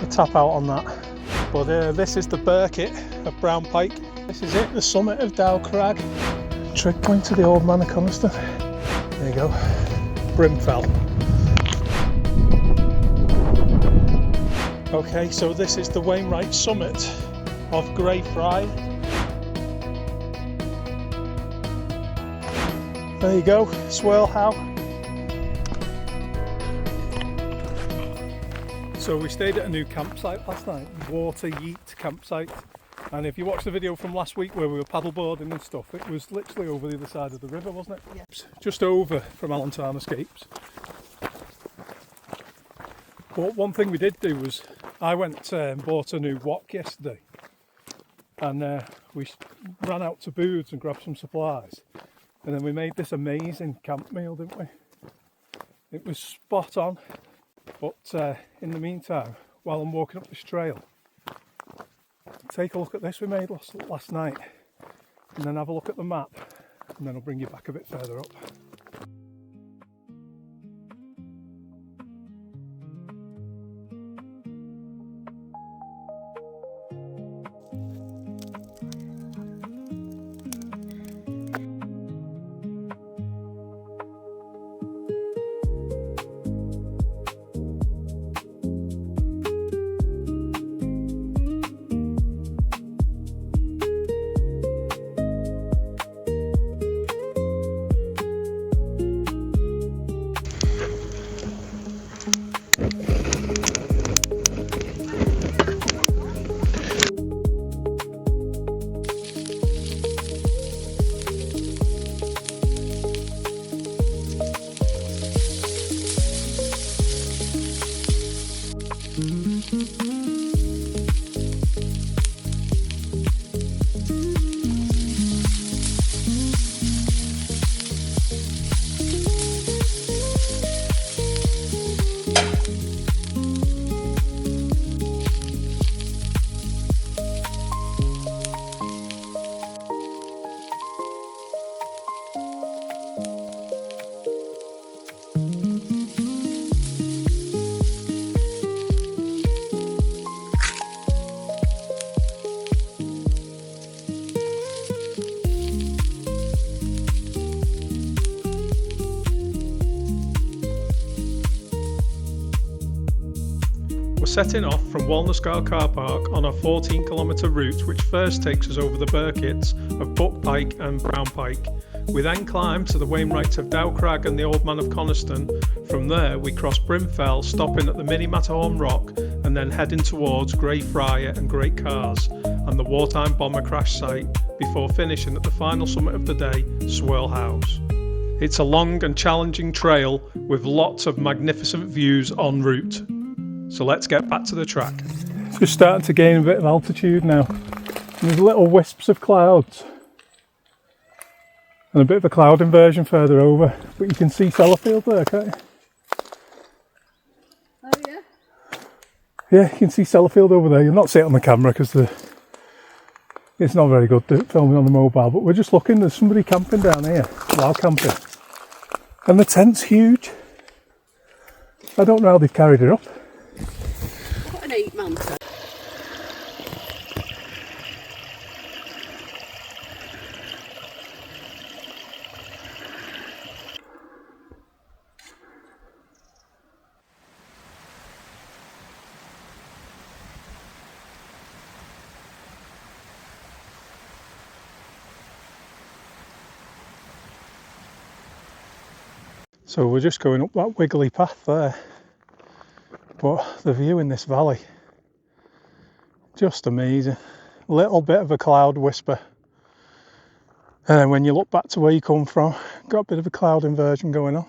the tap out on that. But this is the Burkitt of Brown Pike. This is it, the summit of Dow Crag. Trig point to the Old Man of Coniston. There you go, Brim Fell. Okay, so this is the Wainwright summit of Grey Friar. There you go, Swirl how. So we stayed at a new campsite last night, Water Yeat campsite. And if you watched the video from last week where we were paddleboarding and stuff, it was literally over the other side of the river, wasn't it? Yeah. Just over from Allentown Escapes. But one thing we did do was, I went and bought a new wok yesterday. And we ran out to Booths and grabbed some supplies. And then we made this amazing camp meal, didn't we? It was spot on. But in the meantime, while I'm walking up this trail, take a look at this we made last night, and then have a look at the map, and then I'll bring you back a bit further up. Setting off from Walna Scar car park on a 14-kilometre route which first takes us over the Burkitts of Buck Pike and Brown Pike. We then climb to the Wainwrights of Dow Crag and the Old Man of Coniston. From there we cross Brim Fell, stopping at the Mini Matterhorn rock and then heading towards Grey Friar and Great Cars and the wartime bomber crash site before finishing at the final summit of the day, Swirl House. It's a long and challenging trail with lots of magnificent views en route. So let's get back to the track. It's just starting to gain a bit of altitude now. And there's little wisps of clouds. And a bit of a cloud inversion further over. But you can see Sellafield there, can't you? Oh yeah? Yeah, you can see Sellafield over there. You'll not see it on the camera because it's not very good filming on the mobile. But we're just looking, there's somebody camping down here. Wild camping. And the tent's huge. I don't know how they've carried it up. What an 8-man tent. So we're just going up that wiggly path there. But the view in this valley, just amazing. Little bit of a cloud whisper. And then when you look back to where you come from, got a bit of a cloud inversion going on.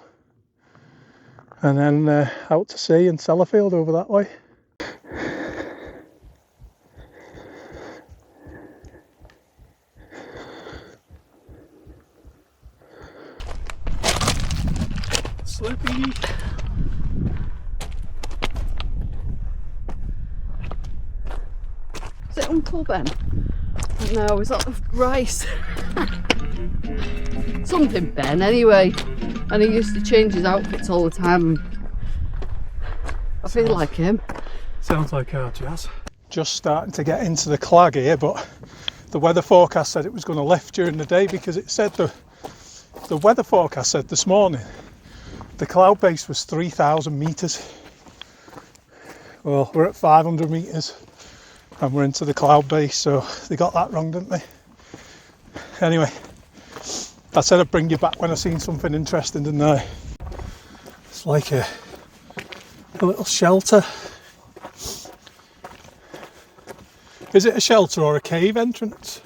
And then out to sea and Sellafield over that way. Slippy. Is it Uncle Ben? No, is that rice? Something Ben anyway. And he used to change his outfits all the time. I feel like him. Sounds like our jazz. Just starting to get into the clag here, but the weather forecast said it was going to lift during the day, because it said the weather forecast said this morning the cloud base was 3,000 metres. Well, we're at 500 metres and we're into the cloud base, so they got that wrong, didn't they? Anyway, I said I'd bring you back when I seen something interesting, didn't I? It's like a little shelter. Is it a shelter or a cave entrance?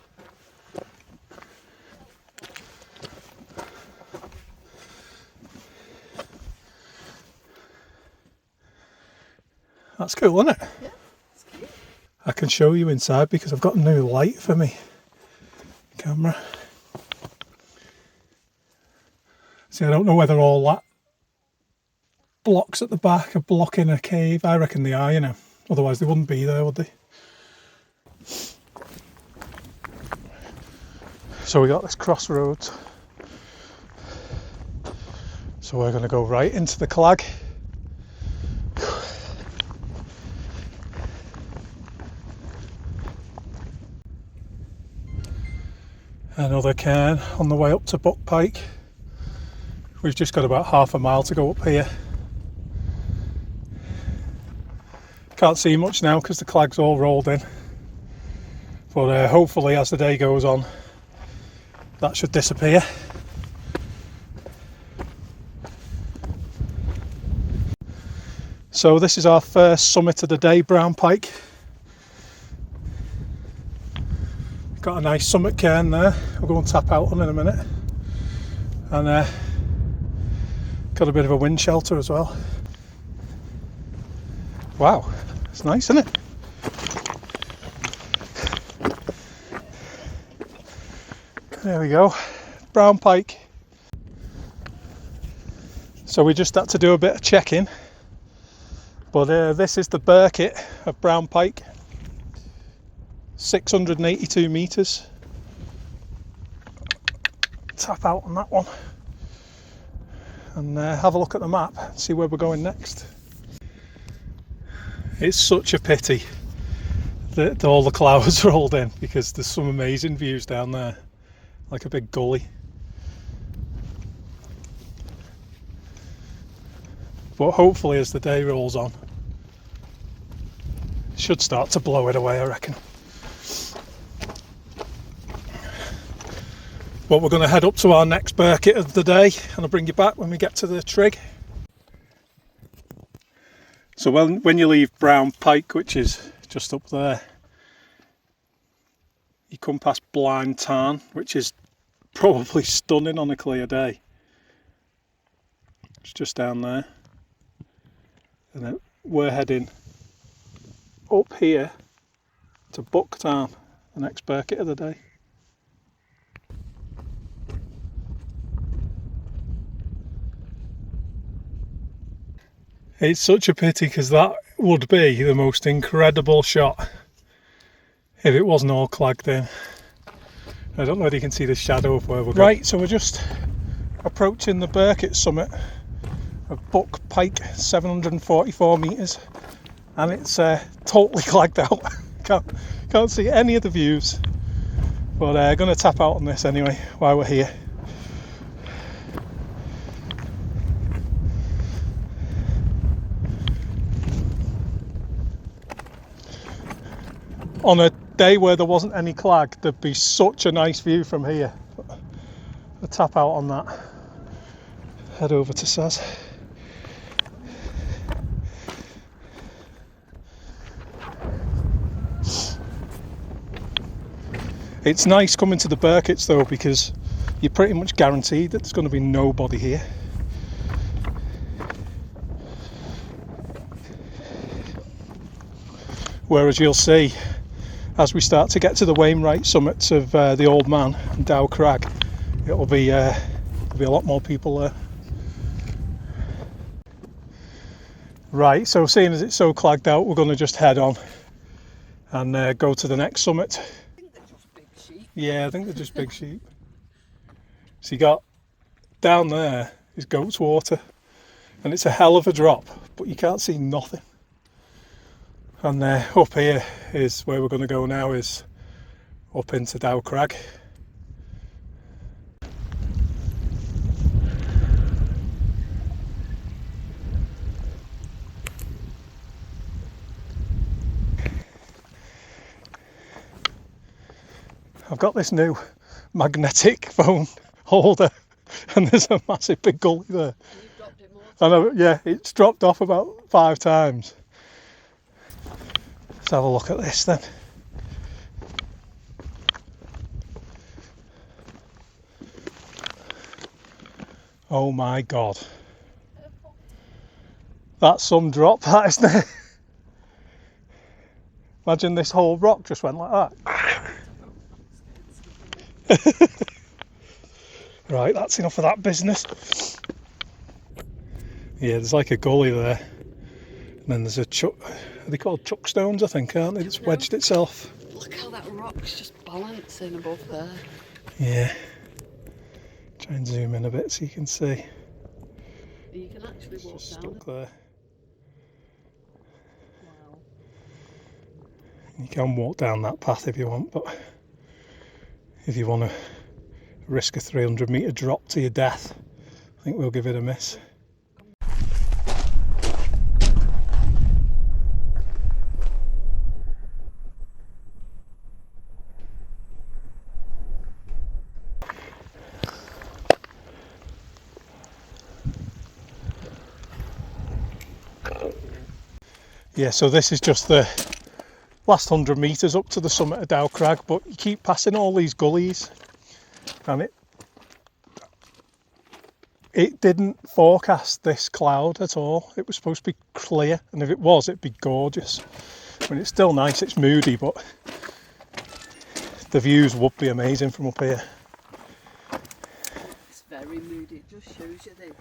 That's cool, isn't it? Yeah, it's cute. I can show you inside because I've got a new light for me camera. See, I don't know whether all that blocks at the back are blocking a cave. I reckon they are, you know. Otherwise they wouldn't be there, would they? So we got this crossroads. So we're going to go right into the clag. Another cairn on the way up to Buck Pike. We've just got about half a mile to go up here. Can't see much now because the clag's all rolled in, but hopefully as the day goes on that should disappear. So this is our first summit of the day, Brown Pike. Got a nice summit cairn there. We'll go and tap out on in a minute, and got a bit of a wind shelter as well. Wow, it's nice, isn't it? There we go, Brown Pike. So we just had to do a bit of checking, but this is the Burkitt of Brown Pike, 682 metres. Tap out on that one and have a look at the map and see where we're going next. It's such a pity that all the clouds rolled in, because there's some amazing views down there, like a big gully. But hopefully as the day rolls on, it should start to blow it away, I reckon. But we're going to head up to our next Burkitt of the day, and I'll bring you back when we get to the trig. So when you leave Brown Pike, which is just up there, you come past Blind Tarn, which is probably stunning on a clear day. It's just down there. And then we're heading up here to Buck Tarn, the next Burkitt of the day. It's such a pity, because that would be the most incredible shot if it wasn't all clagged in. I don't know whether you can see the shadow of where we're going. Right, so we're just approaching the Burkitt summit of Buck Pike, 744 metres, and it's totally clagged out. can't see any of the views, but I'm going to tap out on this anyway while we're here. On a day where there wasn't any clag, there'd be such a nice view from here. I'll tap out on that. Head over to Saz. It's nice coming to the Burkitts though, because you're pretty much guaranteed that there's going to be nobody here. Whereas you'll see, as we start to get to the Wainwright summits of the Old Man and Dow Crag, it'll be a lot more people there. Right, so seeing as it's so clagged out, we're going to just head on and go to the next summit. I think they're just big sheep. Yeah, I think they're just big sheep. So you got down there is Goat's Water, and it's a hell of a drop, but you can't see nothing. And up here is where we're going to go now, is up into Dow Crag. I've got this new magnetic phone holder and there's a massive big gully there. You dropped it more. I know, yeah, it's dropped off about 5 times. Let's have a look at this then. Oh my god. That's some drop, that, isn't it? Imagine this whole rock just went like that. Right, that's enough of that business. Yeah, there's like a gully there. And then there's a chuck, are they called chuck stones, I think, aren't they? It's wedged itself. Look how that rock's just balancing above there. Yeah. Try and zoom in a bit so you can see. You can actually walk Just down stuck it. there. Wow. You can walk down that path if you want, but if you want to risk a 300 metre drop to your death, I think we'll give it a miss. Yeah, so this is just the last 100 metres up to the summit of Dow Crag, but you keep passing all these gullies and it didn't forecast this cloud at all. It was supposed to be clear, and if it was, it'd be gorgeous. I mean, it's still nice, it's moody, but the views would be amazing from up here. It's very moody, it just shows you the,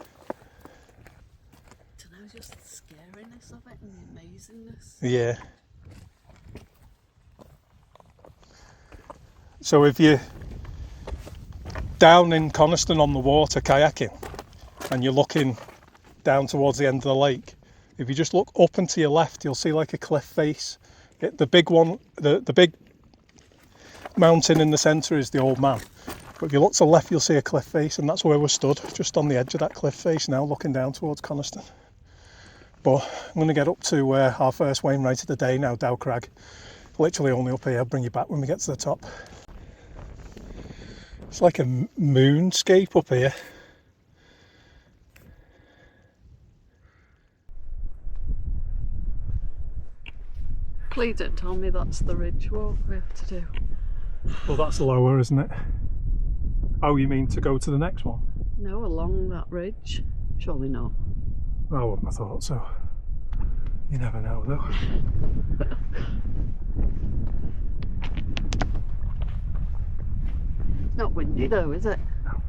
just the scariness of it and the amazingness. Yeah. So if you're down in Coniston on the water kayaking and you're looking down towards the end of the lake, if you just look up and to your left, you'll see like a cliff face. The big one, the big mountain in the centre is the Old Man. But if you look to the left, you'll see a cliff face, and that's where we're stood, just on the edge of that cliff face now, looking down towards Coniston. But I'm going to get up to our first Wainwright of the day now, Dow Crag. Literally only up here. I'll bring you back when we get to the top. It's like a moonscape up here. Please don't tell me that's the ridge walk we have to do. Well, that's lower, isn't it? Oh, you mean to go to the next one? No, along that ridge. Surely not. I wouldn't have thought so. You never know, though. It's not windy though, is it? No.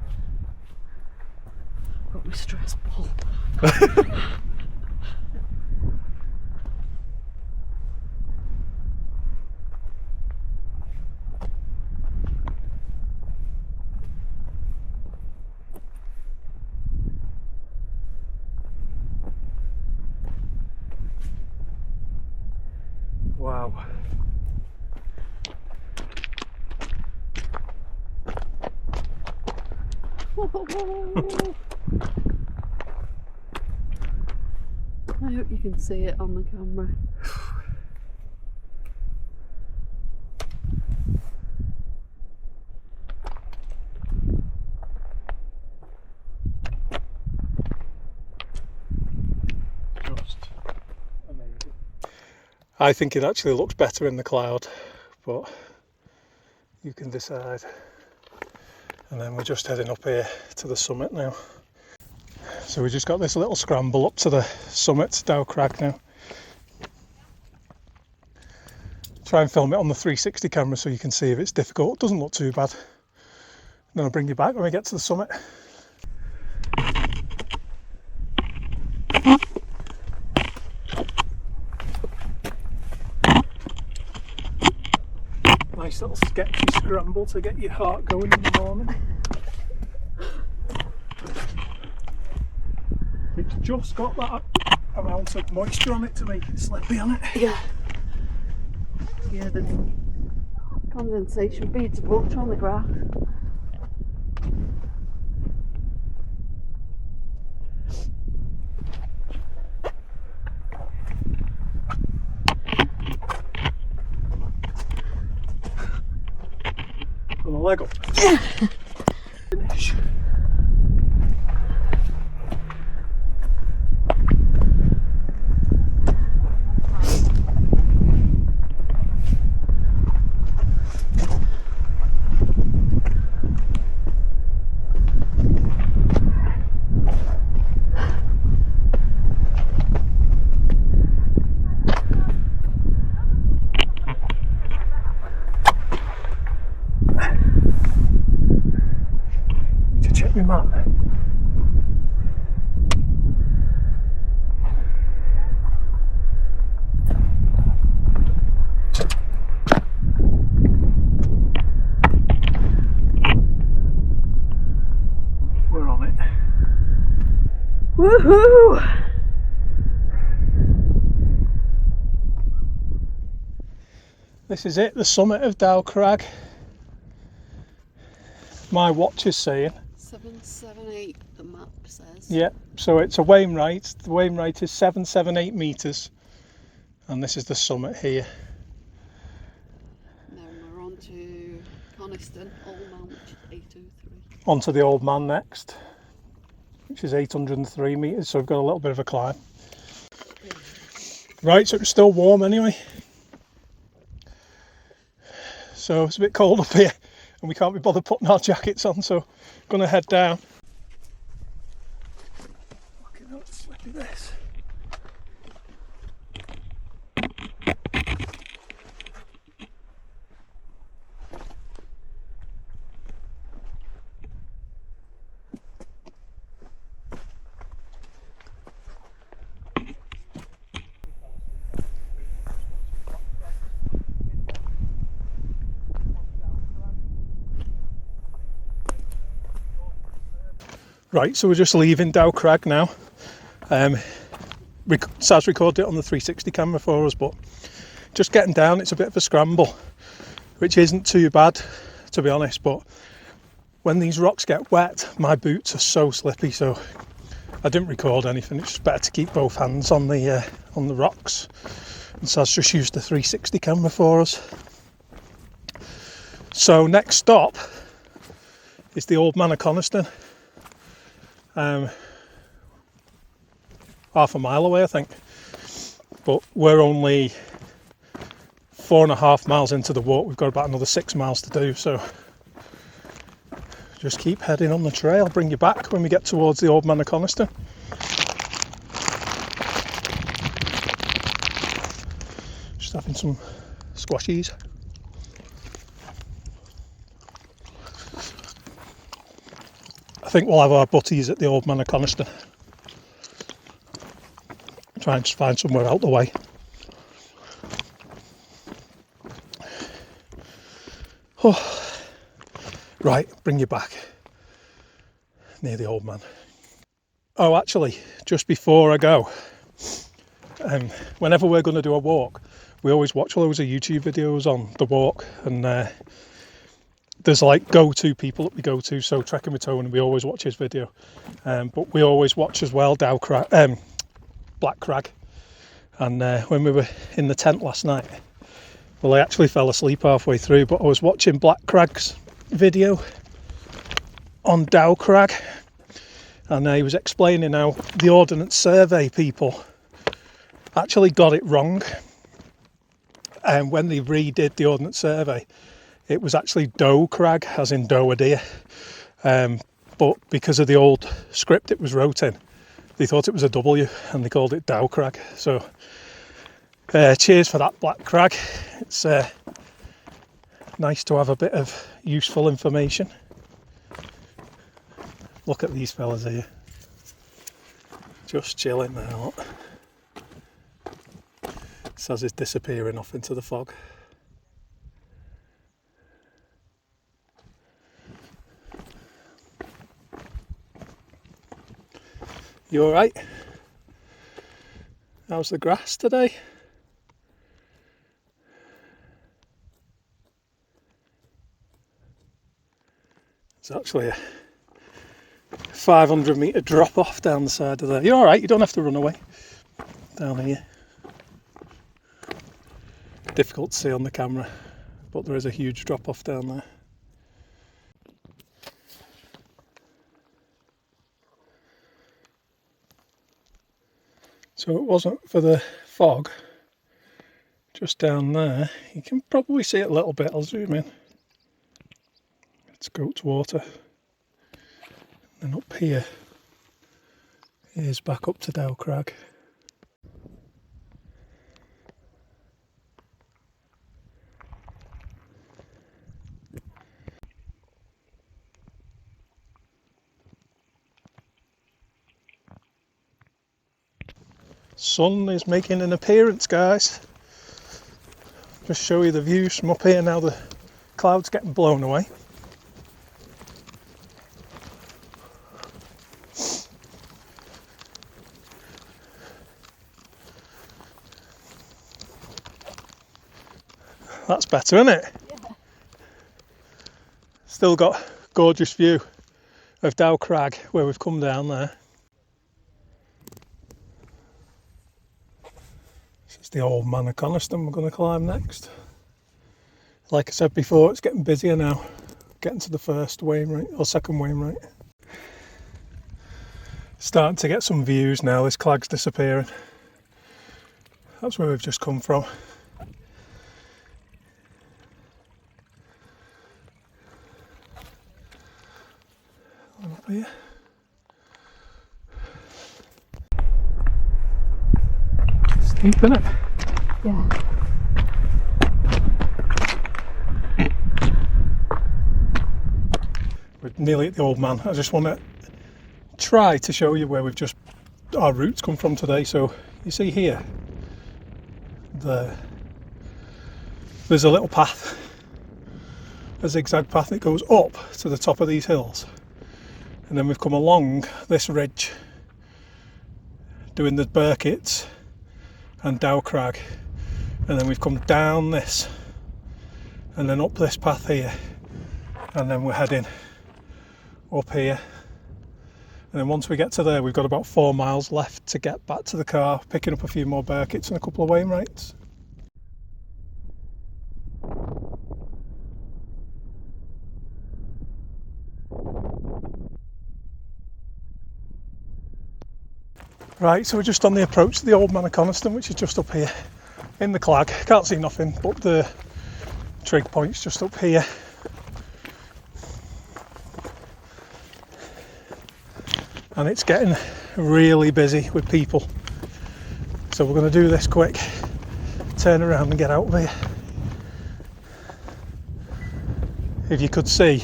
Got my stress ball. Wow. I hope you can see it on the camera. Just amazing. I think it actually looks better in the cloud, but you can decide. And then we're just heading up here to the summit now. So we just got this little scramble up to the summit, Dow Crag now. Try and film it on the 360 camera so you can see if it's difficult. It doesn't look too bad. Then I'll bring you back when we get to the summit. Nice little sketchy scramble to get your heart going in the morning. It's just got that amount of moisture on it to make it slippy on it. Yeah. Yeah, the condensation beads a butter on the grass. Got my leg up. Finish. Check my map. We're on it. Woohoo! This is it, the summit of Dow Crag. My watch is saying 778, the map says. yeah, so it's a Wainwright. The Wainwright is 778 metres, and this is the summit here. And then we're on to Coniston, Old Man, which is 803. Onto the Old Man next, which is 803 metres, so we've got a little bit of a climb. Right, so it's still warm anyway. So it's a bit cold up here, and we can't be bothered putting our jackets on, so I'm going to head down. Look at how slippy this. Right, so we're just leaving Dow Crag now. Saz recorded it on the 360 camera for us, but just getting down, it's a bit of a scramble, which isn't too bad, to be honest, but when these rocks get wet, my boots are so slippy, so I didn't record anything. It's just better to keep both hands on the rocks. And Saz just used the 360 camera for us. So next stop is the Old Man of Coniston. Half a mile away, I think, but we're only 4.5 miles into the walk. We've got about another 6 miles to do, so just keep heading on the trail. Bring you back when we get towards the Old Man of Coniston. Just having some squashies. I think we'll have our butties at the Old Man of Coniston. Try and find somewhere out the way. Oh. Right, bring you back near the Old Man. Oh, actually, just before I go, whenever we're going to do a walk, we always watch loads of YouTube videos on the walk, and there's like go-to people that we go to. So Trekking with Tony, we always watch his video, but we always watch as well Dow Crag, Black Crag. And when we were in the tent last night, well, I actually fell asleep halfway through, but I was watching Black Crag's video on Dow Crag, and he was explaining how the Ordnance Survey people actually got it wrong. And when they redid the Ordnance Survey, it was actually Dow Crag, as in doe a deer. But because of the old script it was wrote in, they thought it was a W and they called it Dow Crag. So cheers for that, Black Crag. It's nice to have a bit of useful information. Look at these fellas here, just chilling there. Look. Saz is disappearing off into the fog. You alright? How's the grass today? There's actually a 500 metre drop off down the side of there. You're alright, you don't have to run away. Down here. Difficult to see on the camera, but there is a huge drop off down there. So it wasn't for the fog, just down there, you can probably see it a little bit. I'll zoom in. It's goat's water. And up here is back up to Dow Crag. Sun is making an appearance, guys. Just show you the views from up here now. The clouds getting blown away. That's better, isn't it? Yeah. Still got a gorgeous view of Dow Crag where we've come down there. This is the Old Man of Coniston we're going to climb next. Like I said before, it's getting busier now. Getting to the first Wainwright, or second Wainwright. Starting to get some views now, this crag's disappearing. That's where we've just come from. Up here. Steep, isn't it? Yeah. We're nearly at the Old Man. I just want to try to show you where our routes come from today. So you see here, there's a little path, a zigzag path that goes up to the top of these hills. And then we've come along this ridge, doing the Burkitts and Dow Crag, and then we've come down this, and then up this path here, and then we're heading up here. And then once we get to there, we've got about 4 miles left to get back to the car, picking up a few more Burkitts and a couple of Wainwrights. Right, so we're just on the approach to the Old Man of Coniston, which is just up here in the clag. Can't see nothing, but the trig point's just up here. And it's getting really busy with people. So we're going to do this quick, turn around and get out of here. If you could see,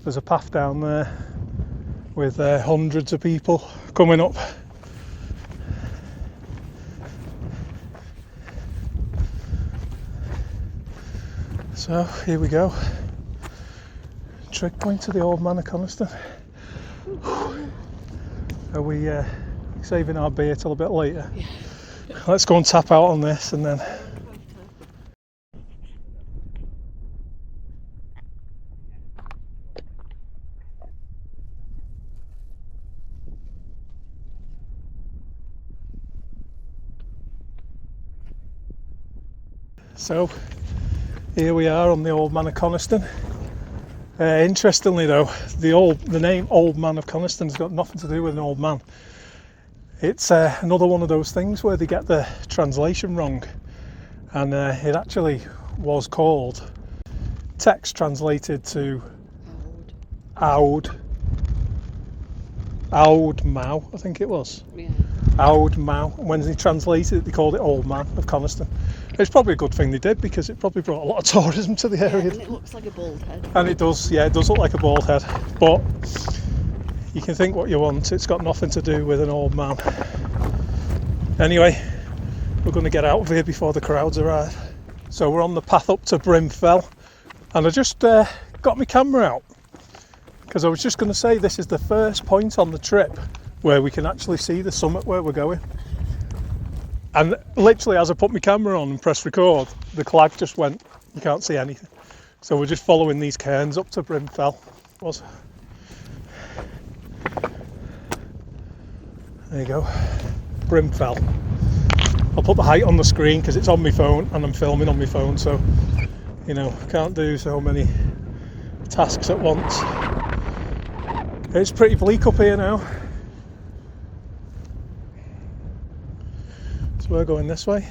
there's a path down there with hundreds of people coming up. So here we go, trig point to the Old Man of Coniston. Are we saving our beer till a bit later? Yeah. Let's go and tap out on this and then... So here we are on the Old Man of Coniston. Interestingly though, the name Old Man of Coniston has got nothing to do with an old man. It's another one of those things where they get the translation wrong, and it actually was called, text translated to Oud Mao, I think it was. Yeah. Oud Mao. When they translated it, they called it Old Man of Coniston. It's probably a good thing they did, because it probably brought a lot of tourism to the area. Yeah, and it looks like a bald head. And it does, yeah, it does look like a bald head. But you can think what you want, it's got nothing to do with an old man. Anyway, we're going to get out of here before the crowds arrive. So we're on the path up to Brim Fell, and I just got my camera out, because I was just going to say this is the first point on the trip where we can actually see the summit where we're going. And literally as I put my camera on and pressed record, the clag just went, you can't see anything. So we're just following these cairns up to Brim Fell. was. There you go, Brim Fell. I'll put the height on the screen because it's on my phone and I'm filming on my phone, so you know, can't do so many tasks at once. It's pretty bleak up here now, so we're going this way.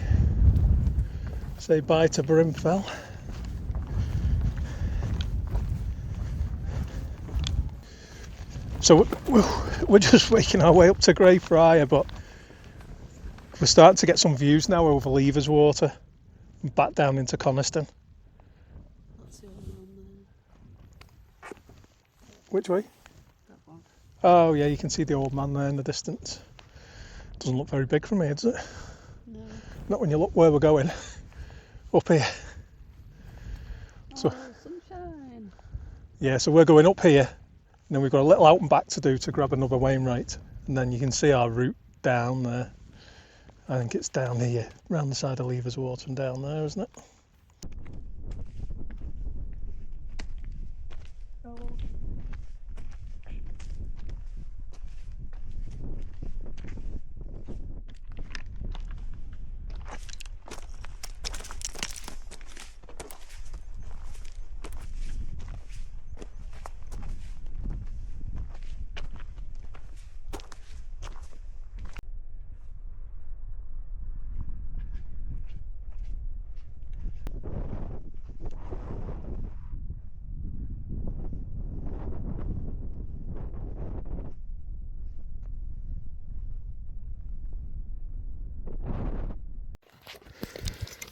Say bye to Brim Fell. So we're just making our way up to Grey Friar, but we're starting to get some views now over Levers Water and back down into Coniston. That's the only one there. Which way? That one. Oh yeah, you can see the old man there in the distance. Doesn't look very big from here, does it? No. Not when you look where we're going. Up here. So, sunshine. yeah, so we're going up here, and then we've got a little out and back to do to grab another Wainwright, and then you can see our route down there. I think it's down here, round the side of Levers Water and down there, isn't it?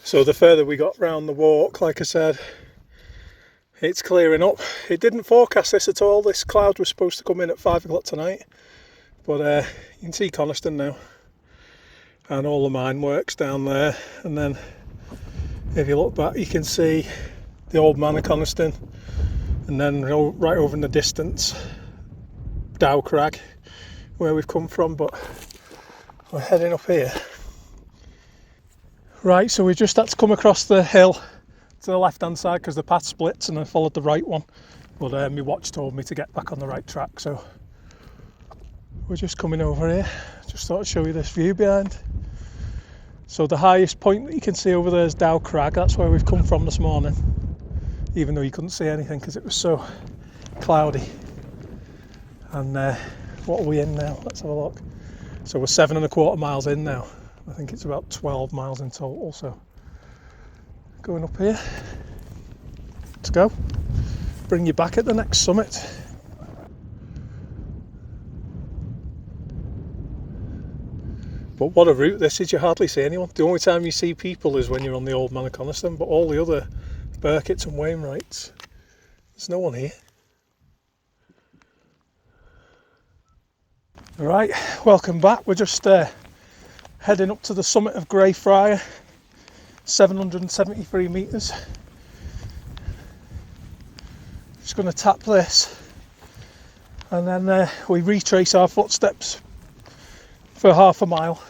So the further we got round the walk, like I said, it's clearing up. It didn't forecast this at all. This cloud was supposed to come in at 5 o'clock tonight, but you can see Coniston now and all the mine works down there, and then if you look back you can see the Old Man of Coniston, and then right over in the distance Dow Crag, where we've come from, but we're heading up here. Right, so we just had to come across the hill to the left hand side because the path splits, and I followed the right one, but my watch told me to get back on the right track, so we're just coming over here. Just thought I'd show you this view behind. So the highest point that you can see over there is Dow Crag. That's where we've come from this morning, even though you couldn't see anything because it was so cloudy. And what are we in now? Let's have a look. So we're 7.25 miles in now. I think it's about 12 miles in total, so going up here. Let's go. Bring you back at the next summit. But what a route this is, you hardly see anyone. The only time you see people is when you're on the Old Man of Coniston, but all the other Burkitts and Wainwrights, there's no one here. Alright, welcome back. We're just heading up to the summit of Grey Friar, 773 metres. Just going to tap this, and then we retrace our footsteps for half a mile,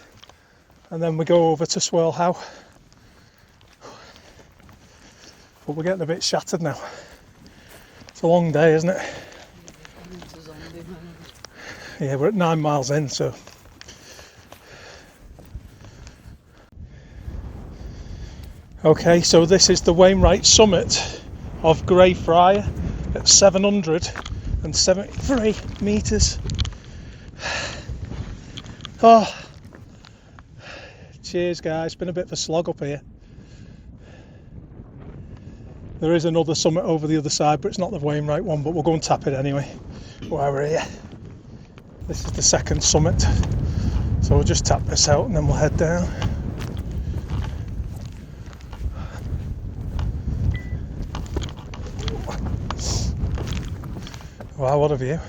and then we go over to Swirl. But we're getting a bit shattered now. It's a long day, isn't it? Yeah, we're at 9 miles in, so okay, so this is the Wainwright summit of Grey Friar at 773 metres. Oh, cheers guys, it's been a bit of a slog up here. There is another summit over the other side, but it's not the Wainwright one, but we'll go and tap it anyway while we're here. This is the second summit, so we'll just tap this out and then we'll head down. Wow, what a view.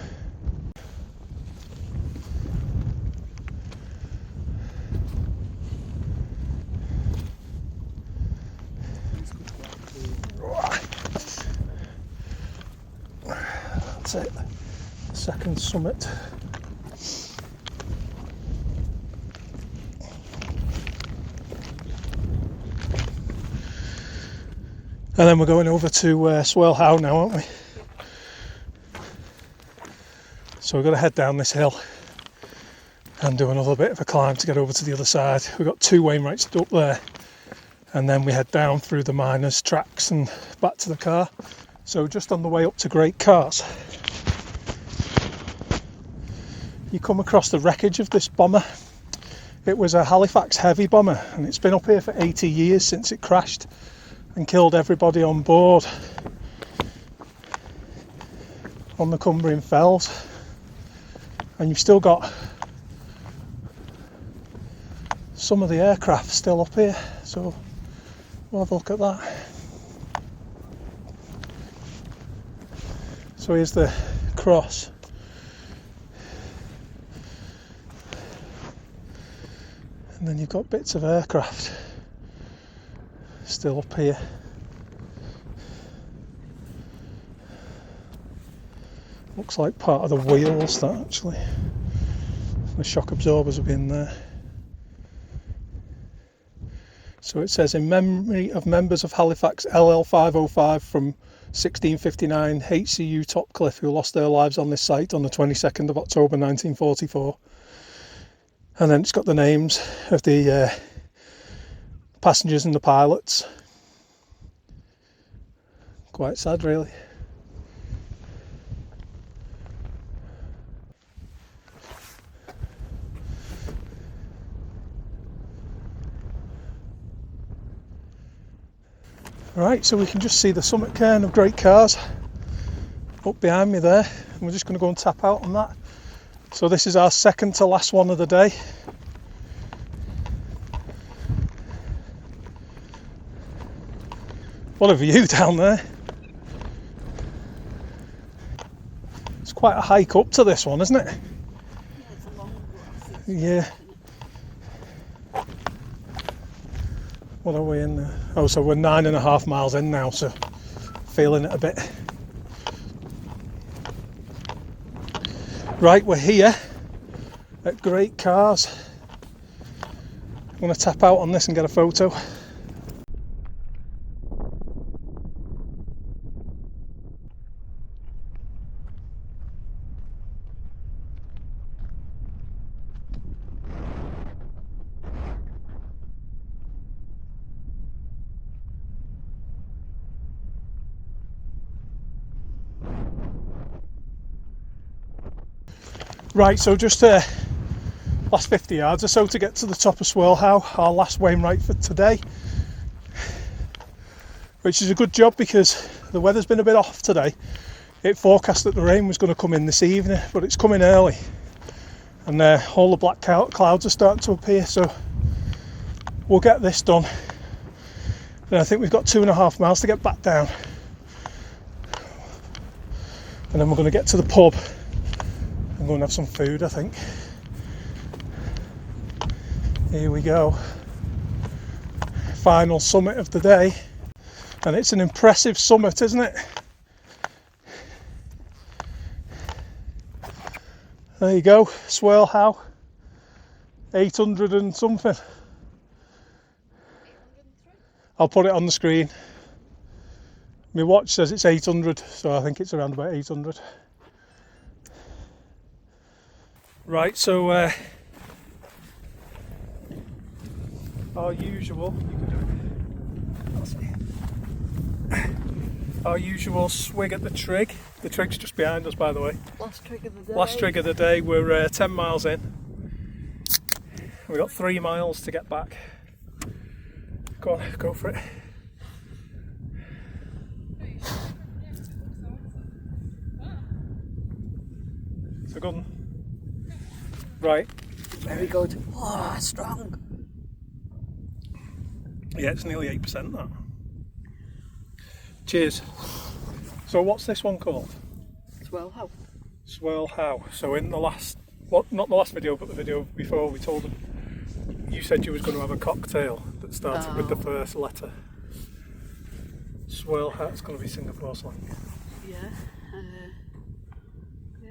That's it, the second summit. And then we're going over to Swirl now, aren't we? So we've got to head down this hill and do another bit of a climb to get over to the other side. We've got 2 Wainwrights up there, and then we head down through the miners' tracks and back to the car. So just on the way up to Great Cars, you come across the wreckage of this bomber. It was a Halifax heavy bomber, and it's been up here for 80 years since it crashed and killed everybody on board on the Coniston Fells. And you've still got some of the aircraft still up here, so we'll have a look at that. So here's the cross. And then you've got bits of aircraft still up here. Looks like part of the wheels, that actually. The shock absorbers have been there. So it says, in memory of members of Halifax LL505 from 1659 HCU Topcliffe who lost their lives on this site on the 22nd of October 1944. And then it's got the names of the passengers and the pilots. Quite sad, really. Right, so we can just see the summit cairn of Great Cars up behind me there, and we're just going to go and tap out on that. So this is our second to last one of the day. What a view down there. It's quite a hike up to this one, isn't it? Yeah. What are we in there? Oh, so we're 9.5 miles in now, so feeling it a bit. Right, we're here at Great Cars. I'm going to tap out on this and get a photo. Right, so just last 50 yards or so to get to the top of Swirl, our last Wainwright for today. Which is a good job because the weather's been a bit off today. It forecast that the rain was going to come in this evening, but it's coming early. And all the black clouds are starting to appear, so we'll get this done. Then I think we've got 2.5 miles to get back down. And then we're going to get to the pub and go and have some food, I think. Here we go. Final summit of the day. And it's an impressive summit, isn't it? There you go, Swirl how? 800 and something. I'll put it on the screen. My watch says it's 800, so I think it's around about 800. Right, so our usual, our usual swig at the trig. The trig's just behind us, by the way. Last trig of the day. Last trig of the day. We're 10 miles in. We've got 3 miles to get back. Go on, go for it. It's a good one. Right. Very good. Oh, strong. Yeah, it's nearly 8% that. Cheers. So what's this one called? Swirl how? Swirl how. So in the last, well, not the last video, but the video before, we told them, you said you was going to have a cocktail that started with the first letter. Swirl how, it's going to be Singapore slang. Yeah. Yeah.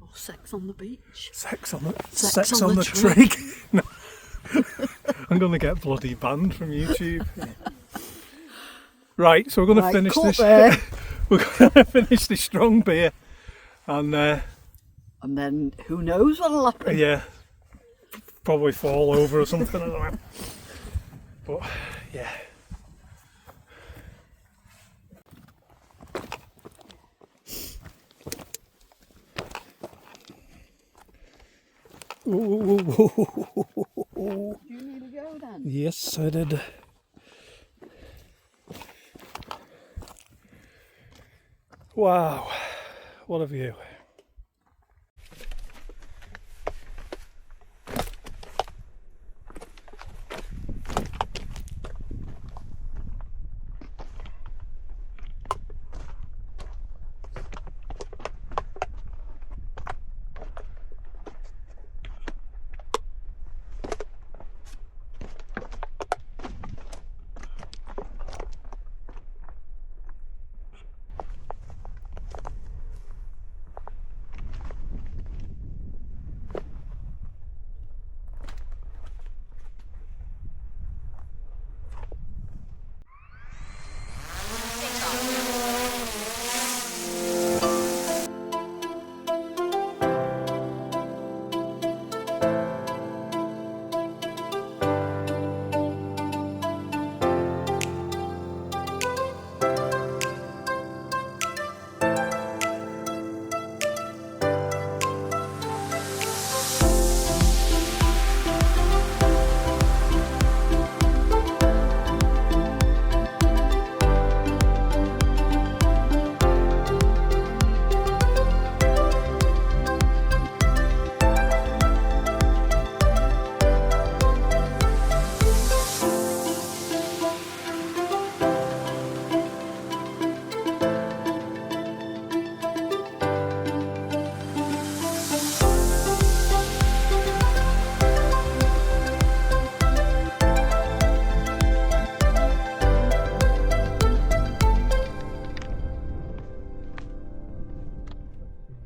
Or sex on the beach. Sex on the trig. trig. No. I'm going to get bloody banned from YouTube. Right, so we're going to finish this. We're going to finish this strong beer, and And then who knows what'll happen. Yeah, probably fall over or something, I don't know. But yeah. Do you need to go then? Yes, I did. Wow, what a view.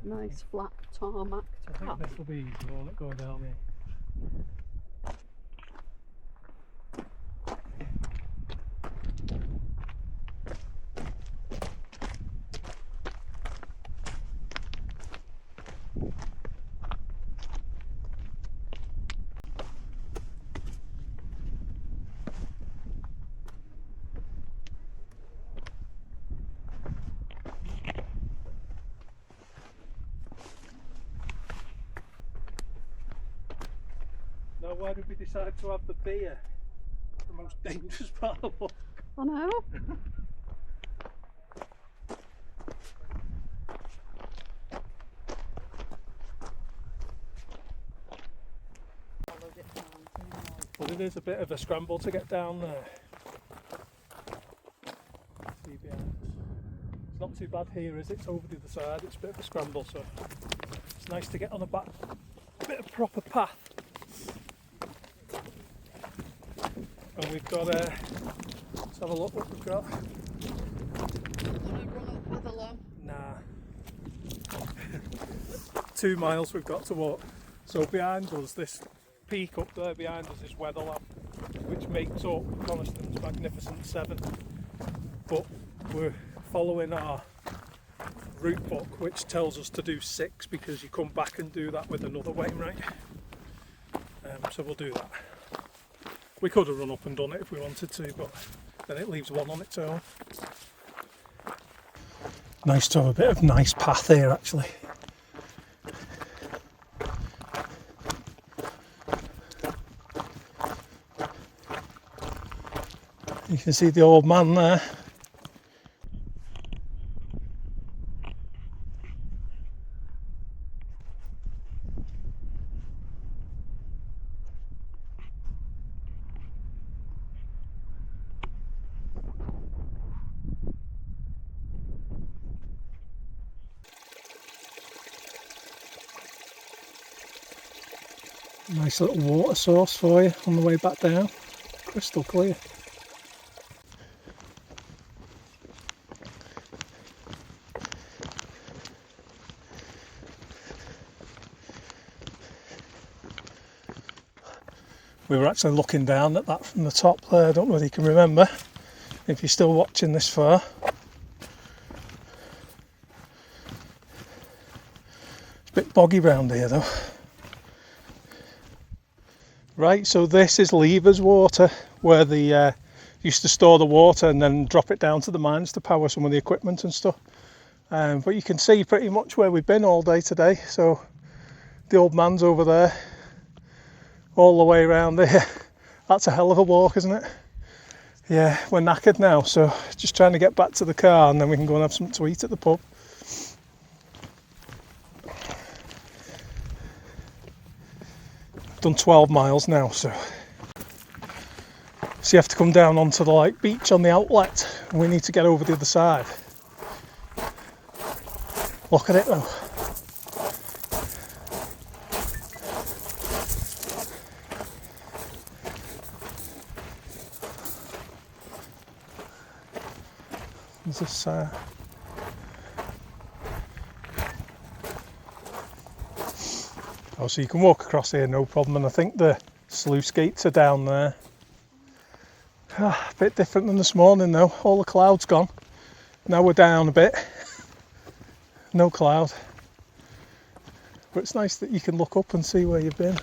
Nice flat tarmac path. This will be easy, won't it, going down here? Now, why did we decide to have the beer? The most dangerous part of the walk. I know. But it is a bit of a scramble to get down there. See behind us. It's not too bad here, is it? It's over the other side. It's a bit of a scramble, so it's nice to get on a bit of proper path. And we've got let's have a look what we've got. Want to run up with a lamb? Nah. 2 miles we've got to walk. So behind us, this peak up there behind us is Weatherlamp, which makes up Coniston's magnificent 7. But we're following our route book, which tells us to do 6 because you come back and do that with another Wainwright. So we'll do that. We could have run up and done it if we wanted to, but then it leaves one on its own. Nice to have a bit of nice path here, actually. You can see the old man there. Nice little water source for you on the way back down, crystal clear. We were actually looking down at that from the top there, I don't know whether you can remember, if you're still watching this far. bit boggy round here though. Right, so this is Levers water, where they used to store the water and then drop it down to the mines to power some of the equipment and stuff. But you can see pretty much where we've been all day today. So the old man's over there, all the way around there. That's a hell of a walk, isn't it? Yeah, we're knackered now, so just trying to get back to the car and then we can go and have something to eat at the pub. Done 12 miles now, so you have to come down onto the beach on the outlet and we need to get over the other side. Look at it though. There's this oh, so you can walk across here no problem, and I think the sluice gates are down there. A bit different than this morning though, all the clouds gone. Now we're down a bit, no cloud. But it's nice that you can look up and see where you've been.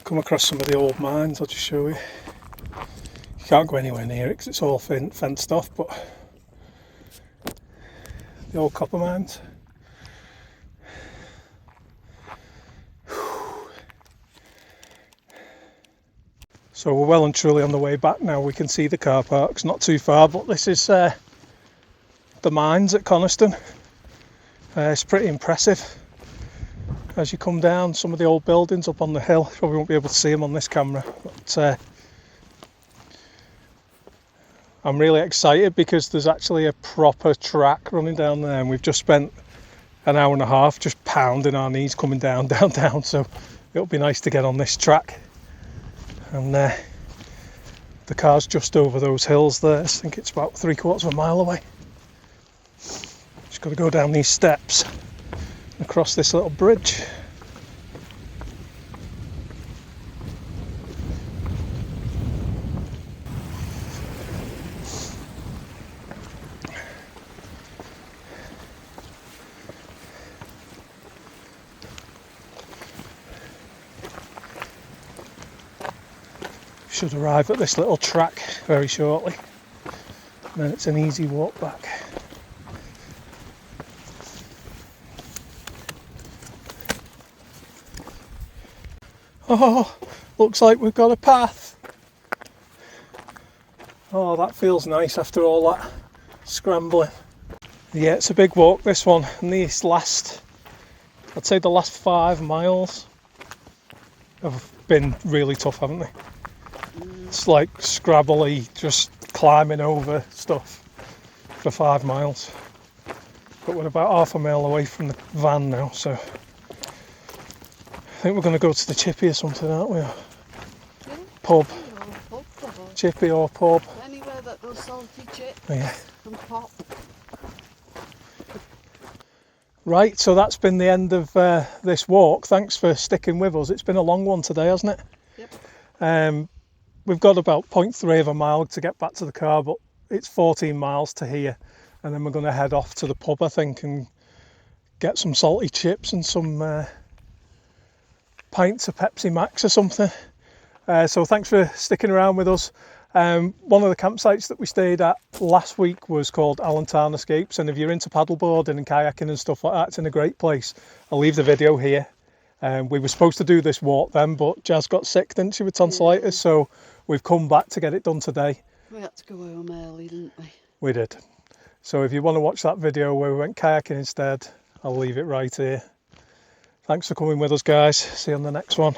Come across some of the old mines, I'll just show you. You can't go anywhere near it because it's all fenced off, but the old copper mines. So we're well and truly on the way back now. We can see the car parks not too far, but this is the mines at Coniston. It's pretty impressive. As you come down, some of the old buildings up on the hill, you probably won't be able to see them on this camera, but I'm really excited because there's actually a proper track running down there, and we've just spent an hour and a half just pounding our knees coming down, so it'll be nice to get on this track. And the car's just over those hills there. I think it's about 3/4 of a mile away. Just got to go down these steps across this little bridge. Should arrive at this little track very shortly, and then it's an easy walk back. Oh, looks like we've got a path. Oh, that feels nice after all that scrambling. Yeah, it's a big walk, this one, and these I'd say the last 5 miles have been really tough, haven't they? It's like scrabbly, just climbing over stuff for 5 miles. But we're about half a mile away from the van now, so I think we're going to go to the chippy or something, aren't we? Pub. Chippy or pub. Anywhere that does salty chips Yeah. and pop. Right, so that's been the end of this walk. Thanks for sticking with us. It's been a long one today, hasn't it? Yep. We've got about 0.3 of a mile to get back to the car, but it's 14 miles to here, and then we're going to head off to the pub, I think, and get some salty chips and some pints of Pepsi Max or something. So thanks for sticking around with us. One of the campsites that we stayed at last week was called Allentown Escapes, and if you're into paddleboarding and kayaking and stuff like that, it's in a great place. I'll leave the video here. We were supposed to do this walk then, but Jazz got sick, didn't she, with tonsillitis, so we've come back to get it done today. We had to go home early, didn't we? We did. So if you want to watch that video where we went kayaking instead, I'll leave it right here. Thanks for coming with us, guys. See you on the next one.